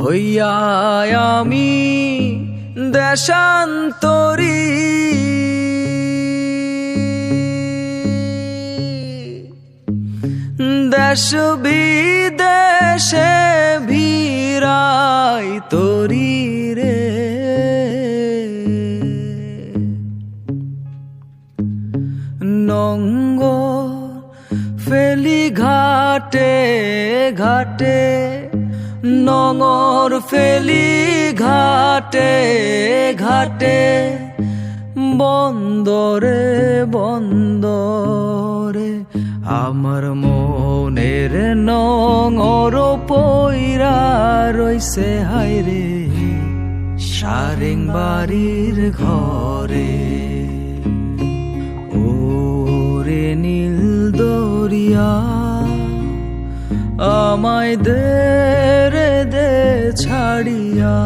হইয়া আমি দেশান্তরী, দেশ বিদেশে ভিড়াই তরি রে। নঙ্গর ফেলি ঘাটে ঘাটে, নঙর ফেলি ঘাটে ঘাটে, বন্দরে বন্দরে আমার মনের নঙর পইরা রইছে হায়রে সারেং বাড়ির ঘরে। ওরে নীল দরিয়া আমায় দে রে দে ছাড়িয়া।